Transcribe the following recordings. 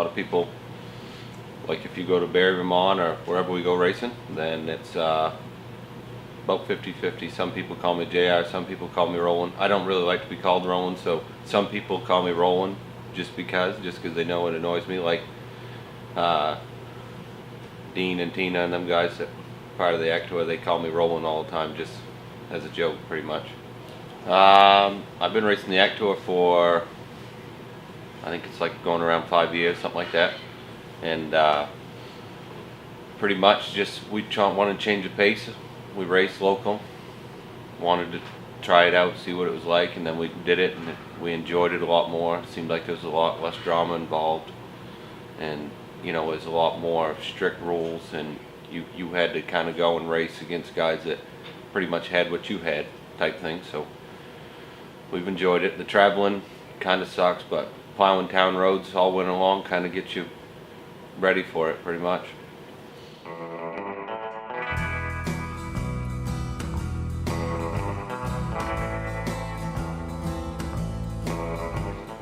lot of people, like if you go to Barrie, Vermont or wherever we go racing, then it's about 50-50. Some people call me JR, some people call me Roland. I don't really like to be called Roland, so some people call me Roland just because they know it annoys me. Like Dean and Tina and them guys that part of the Actua, they call me Roland all the time, just as a joke, pretty much. I've been racing the Actua for, I think it's like going around 5 years, something like that, and pretty much just we wanted to change the pace. We raced local, wanted to try it out, see what it was like, and then we did it, and we enjoyed it a lot more. It seemed like there was a lot less drama involved, and you know, it was a lot more strict rules, and you had to kind of go and race against guys that pretty much had what you had, type thing. So we've enjoyed it. The traveling kind of sucks, but plowing town roads all winter long kind of gets you ready for it, pretty much.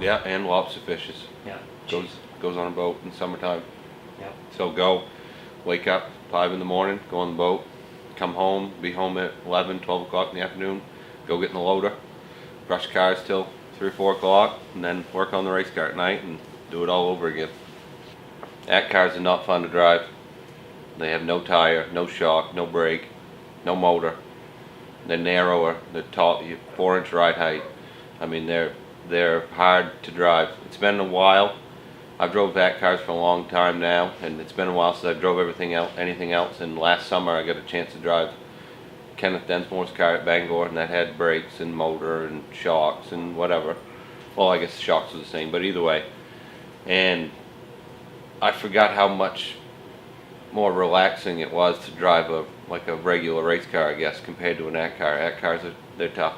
Yeah, and lobster fishes. Yeah. Goes on a boat in summertime. Yeah. So wake up 5 in the morning, go on the boat, come home, be home at 11, 12 o'clock in the afternoon, go get in the loader, brush cars till 3 or 4 o'clock, and then work on the race car at night and do it all over again. Act cars are not fun to drive. They have no tire, no shock, no brake, no motor. They're narrower, they're tall, 4-inch ride height. I mean, they're hard to drive. It's been a while. I've drove vac cars for a long time now, and it's been a while since I've drove anything else. And last summer I got a chance to drive Kenneth Densmore's car at Bangor, and that had brakes and motor and shocks and whatever. Well, I guess the shocks are the same, but either way. And I forgot how much more relaxing it was to drive a regular race car, I guess, compared to an AT car. AT cars they're tough.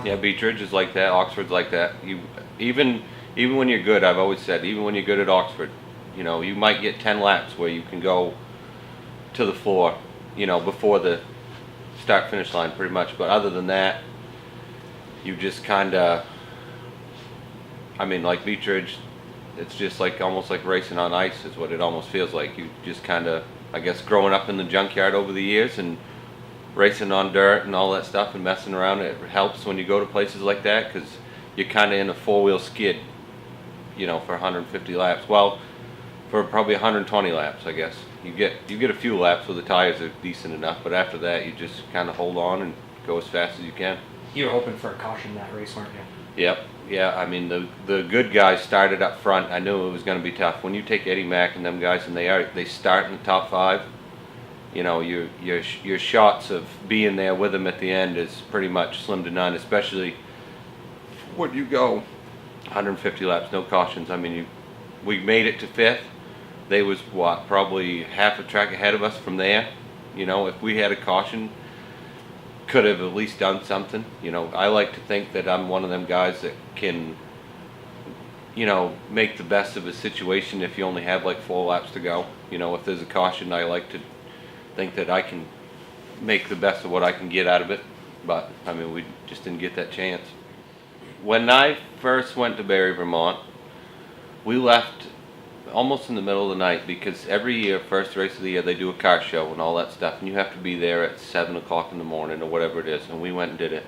Yeah, Beech Ridge is like that. Oxford's like that. Even when you're good, I've always said, even when you're good at Oxford, you know, you might get 10 laps where you can go to the floor, you know, before the start-finish line, pretty much. But other than that, you just kind of, I mean, like Beech Ridge, it's just like almost like racing on ice is what it almost feels like. You just kind of, I guess, growing up in the junkyard over the years and racing on dirt and all that stuff and messing around, it helps when you go to places like that because you're kind of in a 4-wheel skid, you know, for 150 laps. Well, for probably 120 laps, I guess. You get a few laps where the tires are decent enough, but after that you just kind of hold on and go as fast as you can. You were hoping for a caution that race, weren't you? Yep. Yeah, I mean the good guys started up front. I knew it was going to be tough. When you take Eddie Mack and them guys and they start in the top 5, you know, your shots of being there with them at the end is pretty much slim to none, especially when you go 150 laps, no cautions. I mean, we made it to 5th. They was probably half a track ahead of us from there. You know, if we had a caution, could have at least done something. You know, I like to think that I'm one of them guys that can, you know, make the best of a situation if you only have like 4 laps to go. You know, if there's a caution, I like to think that I can make the best of what I can get out of it. But I mean, we just didn't get that chance. When I first went to Barrie, Vermont, we left almost in the middle of the night because every year, first race of the year, they do a car show and all that stuff, and you have to be there at 7 o'clock in the morning or whatever it is, and we went and did it.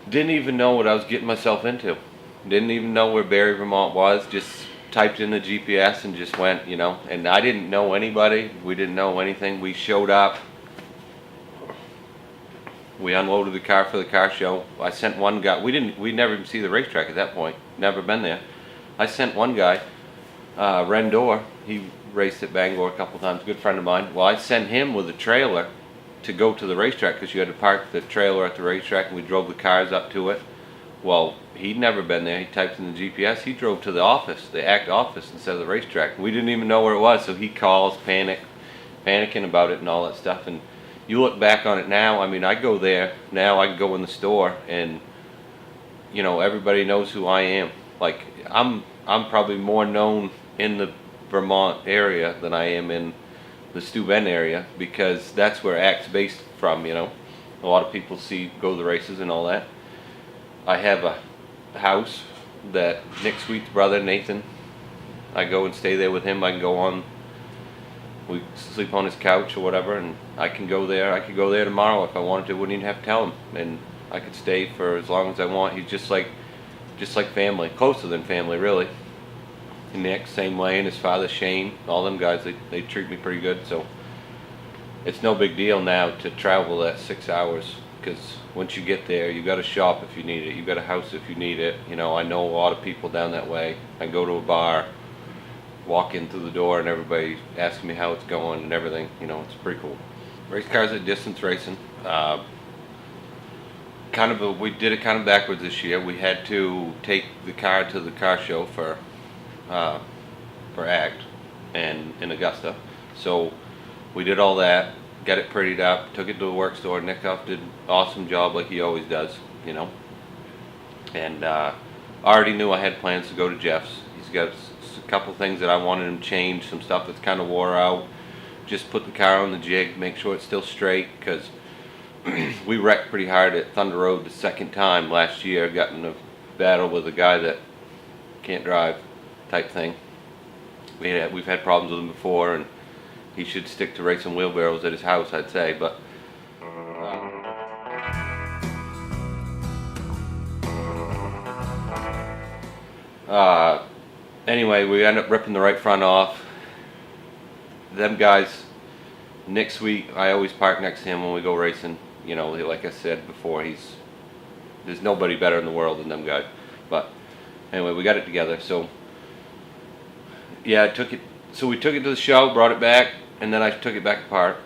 Didn't even know what I was getting myself into. Didn't even know where Barrie, Vermont was, just typed in the GPS and just went, you know, and I didn't know anybody, we didn't know anything. We showed up, we unloaded the car for the car show. I sent one guy, we never even see the racetrack at that point, never been there. I sent one guy, Rendor, he raced at Bangor a couple times, good friend of mine. Well, I sent him with a trailer to go to the racetrack because you had to park the trailer at the racetrack and we drove the cars up to it. Well, he'd never been there. He typed in the GPS. He drove to the office, the ACT office, instead of the racetrack. We didn't even know where it was, so he calls, panicking about it and all that stuff. And you look back on it now, I mean, I go there, now I can go in the store and you know, everybody knows who I am. Like I'm probably more known in the Vermont area than I am in the Steuben area, because that's where Act's based from. You know, a lot of people go to the races and all that. I have a house that Nick Sweet's brother Nathan, I go and stay there with him. I can go on, we sleep on his couch or whatever, and I can go there. I could go there tomorrow if I wanted to. Wouldn't even have to tell him, and I could stay for as long as I want. He's just like family, closer than family, really. And Nick, same way, and his father Shane, all them guys, they treat me pretty good. So it's no big deal now to travel that 6 hours, because once you get there, you got a shop if you need it, you got a house if you need it. You know, I know a lot of people down that way. I go to a bar, walk in through the door, and everybody asking me how it's going and everything. You know, it's pretty cool. Race cars at distance racing. We did it kind of backwards this year. We had to take the car to the car show for ACT and in Augusta. So we did all that, got it prettied up, took it to the work store. Nickhoff did an awesome job like he always does, you know. And I already knew I had plans to go to Jeff's. He's got a couple things that I wanted him changed, some stuff that's kind of wore out. Just put the car on the jig, make sure it's still straight, because we wrecked pretty hard at Thunder Road the second time last year. Got in a battle with a guy that can't drive type thing. We've had problems with him before, and he should stick to racing wheelbarrows at his house, I'd say. But anyway, we end up ripping the right front off. Them guys, Nick Sweet, I always park next to him when we go racing. You know, like I said before, there's nobody better in the world than them guys. But anyway, we got it together. So yeah, so we took it to the show, brought it back, and then I took it back apart,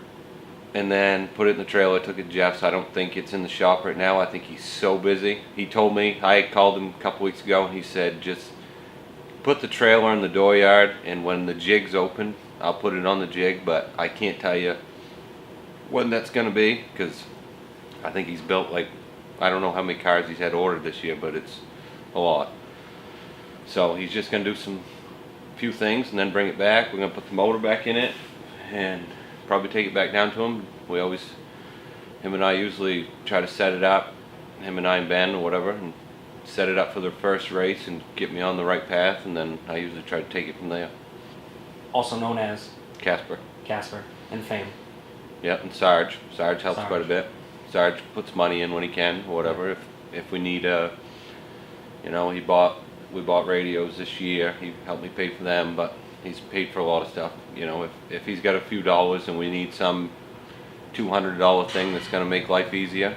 and then put it in the trailer. Took it to Jeff's. I don't think it's in the shop right now. I think he's so busy. He told me, I called him a couple weeks ago, and he said, just put the trailer in the dooryard, and when the jig's open, I'll put it on the jig. But I can't tell you when that's going to be, because I think he's built I don't know how many cars he's had ordered this year, but it's a lot. So he's just going to do few things and then bring it back. We're going to put the motor back in it and probably take it back down to him. Him and I usually try to set it up, him and I and Ben or whatever, and set it up for the first race and get me on the right path, and then I usually try to take it from there. Also known as Casper and Fame. Yep, and Sarge helps quite a bit. Sarge puts money in when he can or whatever. If we need we bought radios this year. He helped me pay for them, but he's paid for a lot of stuff. You know, if he's got a few dollars and we need some $200 thing that's going to make life easier,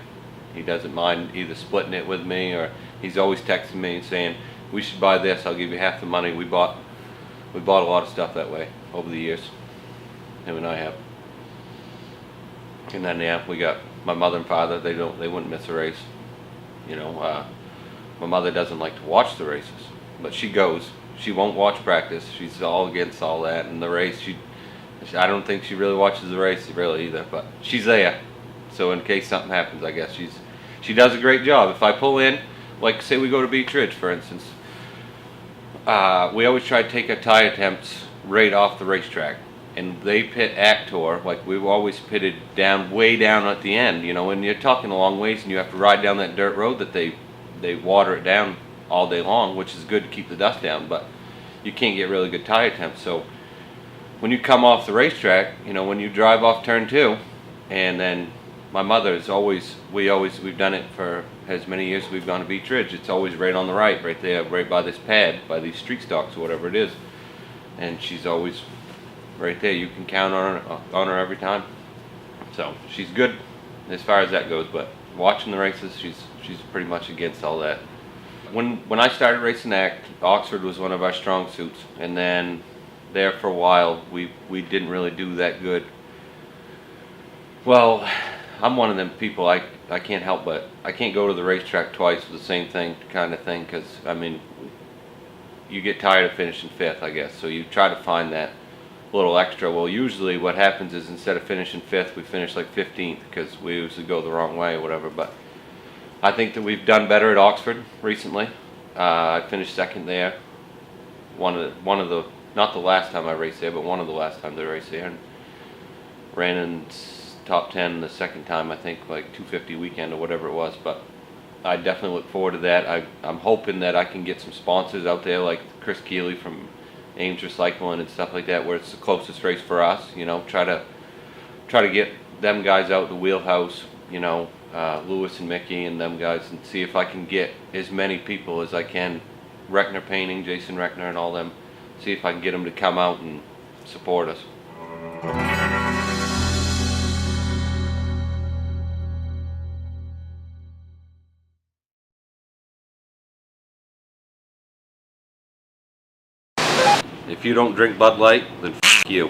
he doesn't mind either splitting it with me, or he's always texting me and saying, we should buy this, I'll give you half the money. We bought a lot of stuff that way over the years. Him and I have. And then we got my mother and father. They wouldn't miss a race. You know, my mother doesn't like to watch the races, but she goes. She won't watch practice. She's all against all that. And the race, I don't think she really watches the race really either, but she's there. So in case something happens, I guess she does a great job. If I pull in, like say we go to Beach Ridge, for instance, we always try to take our tie attempts right off the racetrack. And they pit Actor, like we've always pitted way down at the end. You know, when you're talking a long ways and you have to ride down that dirt road that they water it down all day long, which is good to keep the dust down, but you can't get really good tie attempts. So when you come off the racetrack, you know, when you drive off turn 2, and then my mother's we've done it for as many years as we've gone to Beach Ridge. It's always right on the right there, right by this pad, by these street stocks or whatever it is, and she's always right there. You can count on her every time. So she's good as far as that goes, but watching the races, she's pretty much against all that. When I started racing ACT, Oxford was one of our strong suits, and then there for a while we didn't really do that good. Well, I'm one of them people, I can't help but I can't go to the racetrack twice with the same thing kind of thing, because I mean you get tired of finishing 5th, I guess, so you try to find that little extra. Well, usually what happens is instead of finishing 5th, we finish like 15th, because we usually go the wrong way or whatever. But I think that we've done better at Oxford recently. I finished second there. One of the not the last time I raced there, but one of the last times I raced there, and ran in top 10 the second time, I think, like 250 weekend or whatever it was. But I definitely look forward to that. I'm hoping that I can get some sponsors out there like Chris Keeley from Ames Recycling and stuff like that, where it's the closest race for us. You know, try to get them guys out the wheelhouse. You know, Lewis and Mickey and them guys, and see if I can get as many people as I can. Reckner Painting, Jason Reckner, and all them. See if I can get them to come out and support us. If you don't drink Bud Light, then f*** you.